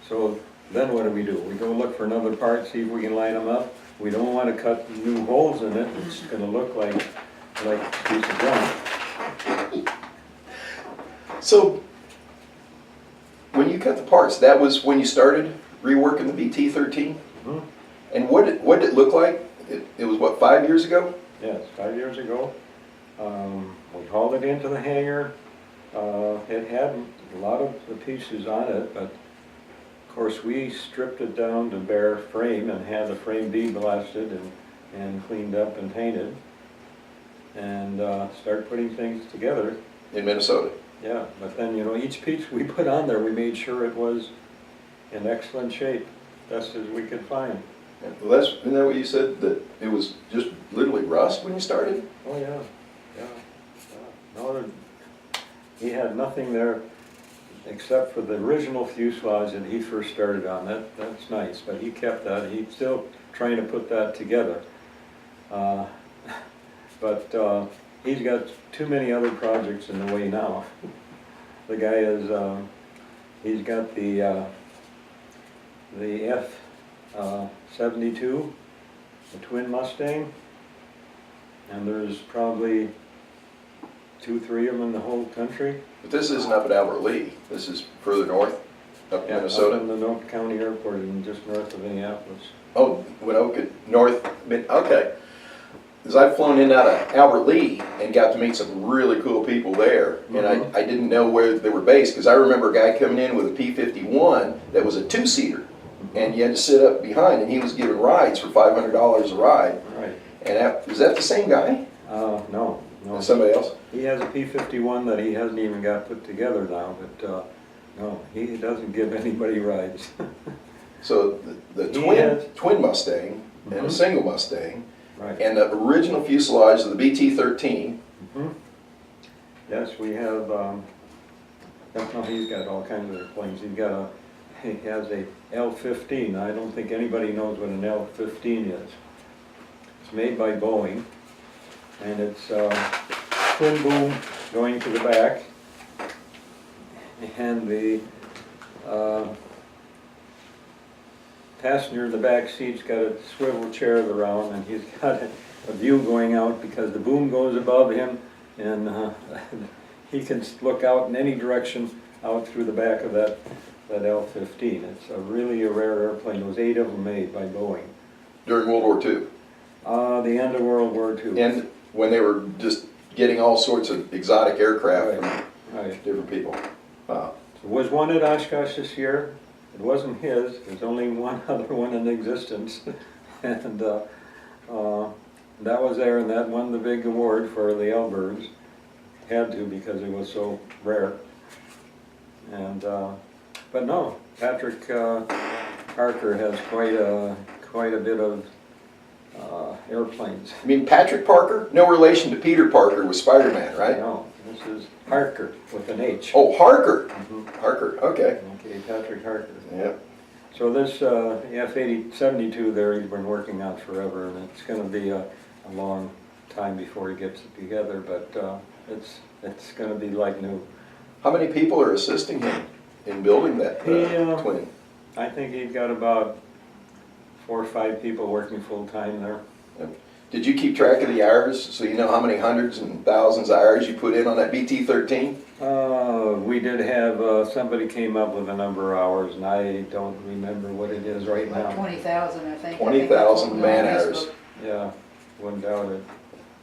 So then what do? We go look for another part, see if we can line them up. We don't want to cut new holes in it. It's gonna look like a piece of junk. So, when you cut the parts, that was when you started reworking the BT-13? Mhm. And what did it look like? It was what, 5 years ago? Yes, 5 years ago. We hauled it into the hangar. It had a lot of the pieces on it, but of course we stripped it down to bare frame and had the frame de-blasted and cleaned up and painted. And started putting things together. In Minnesota. Yeah, but then, each piece we put on there, we made sure it was in excellent shape, best as we could find. Well, isn't that what you said, that it was just literally rust when you started? Oh, yeah. No, he had nothing there except for the original fuselage that he first started on. That's nice, but he kept that. He's still trying to put that together. But he's got too many other projects in the way now. The guy is, he's got the F-72, the twin Mustang, and there's probably 2-3 of them in the whole country. But this isn't up at Albert Lee. This is further north, up in Yeah, Minnesota. up in the North County Airport, and just north of Minneapolis. Oh, Winoka, north, okay. Because I've flown in and out of Albert Lee and got to meet some really cool people there. And I didn't know where they were based, because I remember a guy coming in with a P-51 that was a two-seater. And you had to sit up behind, and he was giving rides for $500 a ride. Right. And is that the same guy? No. Somebody else? He has a P-51 that he hasn't even got put together now, but no, he doesn't give anybody rides. So the twin Mustang and a single Mustang, Right. and the original fuselage of the BT-13. Yes, we have, no, he's got all kinds of airplanes. He has a L-15. I don't think anybody knows what an L-15 is. It's made by Boeing, and it's twin boom going to the back, and the passenger in the back seat's got a swivel chair around, and he's got a view going out because the boom goes above him, and he can look out in any direction out through the back of that L-15. It's really a rare airplane. There was 8 of them made by Boeing. During World War II. The end of World War II. And when they were just getting all sorts of exotic aircraft from Right. different people. Wow. There was one at Oshkosh this year. It wasn't his. There's only one other one in existence. And that was there, and that won the big award for the Elbirds. Had to, because it was so rare. And but no, Patrick Parker has quite a bit of airplanes. You mean Patrick Parker? No relation to Peter Parker with Spider-Man, right? No, this is Harker with an H. Oh, Harker. Harker, okay. Okay, Patrick Harker. Yeah. So this F-72 there, he's been working on forever, and it's going to be a long time before he gets it together, but it's going to be like new. How many people are assisting him in building that twin? I think he's got about 4 or 5 people working full-time there. Did you keep track of the hours so you know how many hundreds and thousands of hours you put in on that BT-13? We did have, somebody came up with a number of hours, and I don't remember what it is right now. 20,000, I think. 20,000 man hours. Yeah, wouldn't doubt it.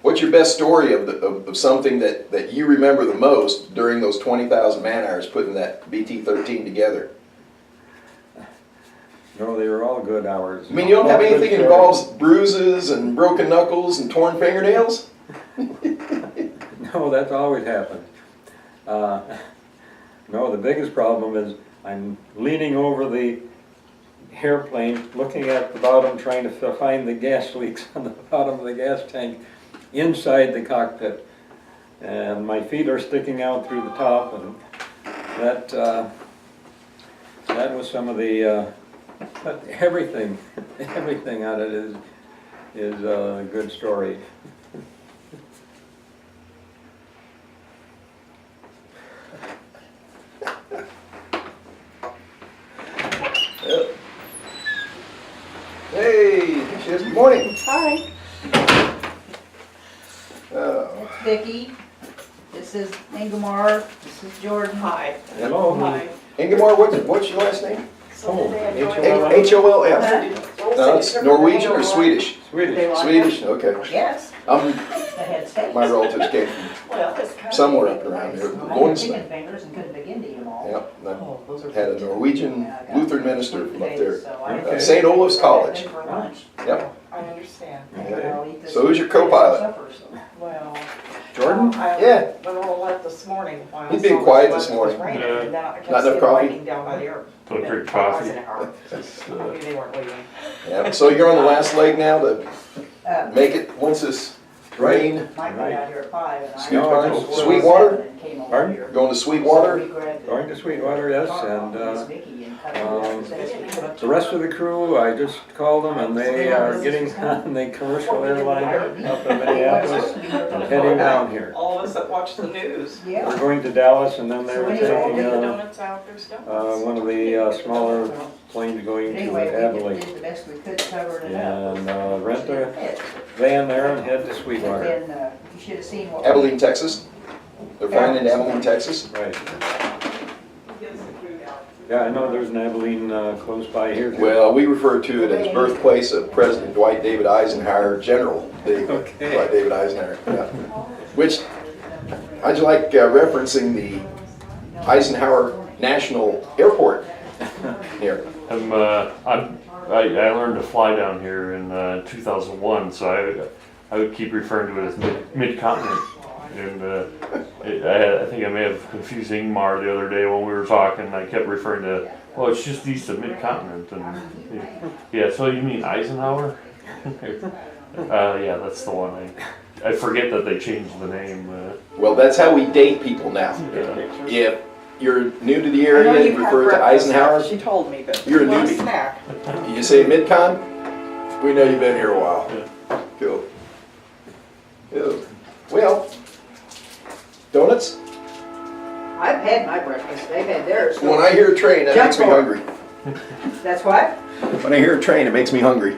What's your best story of something that you remember the most during those 20,000 man hours putting that BT-13 together? No, they were all good hours. I mean, you don't have anything that involves bruises and broken knuckles and torn fingernails? No, that's always happened. No, the biggest problem is I'm leaning over the airplane, looking at the bottom, trying to find the gas leaks on the bottom of the gas tank inside the cockpit. And my feet are sticking out through the top, and that was some of the, but everything on it is a good story. she is. Good morning. Hi. Oh, Vicki, this is Ingomar, this is Jordan. Hi. Hello. Hi. Ingemar, what's your last name? So did they enjoy H-O-L-F. H-O-L-F. No, it's Norwegian or Swedish? Swedish. Swedish, okay. Yes, I'm, the head steaks. my relatives came from Well, it's kind of. somewhere up around here. I had Lawrence. chicken fingers and couldn't begin to eat them all. Yep, I Oh, those are. had a Norwegian Lutheran minister from up there. Okay. St. Olaf's College. For lunch. Yep. I understand. Okay. I'll eat this So who's your for co-pilot? supper, so. Well. Jordan? I Yeah. went all left this morning. When I He's being saw quiet the this weather was morning. raining, Yeah. and then I kept Not enough seeing coffee? lightning down by the air. Don't drink I was coffee. in a hurry. I knew they weren't leaving. Yeah, so you're on the last leg now to Uh, make it once this rain, Mike got out here at 5 and I. Sweetwater? Sweetwater? And came over Pardon? here. going to So Sweetwater? we grabbed the Going to Sweetwater, yes, car and off Miss Vicki and cut it um, down so as we put up the rest of the crew, I just called them and they are getting on the commercial airline up in Minneapolis and heading down here. All of us that watch the news. We're Yeah. going to Dallas and then they're So They all taking get the donuts out, there's donuts. one of the smaller planes going But to anyway, we Abilene. did the best we could covering it up. And rent a van there and head to Sweetwater. And you should have seen what. Abilene, Texas? They're flying in Abilene, Texas? Right. Gets the food out. Yeah, I know there's an Abilene close by here too. Well, we refer to it as birthplace of President Dwight David Eisenhower, General Okay. Dwight David Eisenhower. Yeah. Which, how'd you like referencing the Eisenhower National Airport here? I learned to fly down here in 2001, so I would keep referring to it as mid-continent. And I think I may have confused Ingmar the other day when we were talking. I kept referring to, well, it's just east of mid-continent. And yeah, so you mean Eisenhower? Yeah, that's the one. I forget that they changed the name. Well, that's how we date people now. Yeah. If you're new to the I know area and you've had refer to breakfast. Eisenhower, She told me, but. You're a want newbie. Snack. you say mid-con, we know you've been here a while. Cool. Yeah. Well, donuts? I've had my breakfast, they've had theirs. When I hear a train, that makes me hungry. That's what? When I hear a train, it makes me hungry.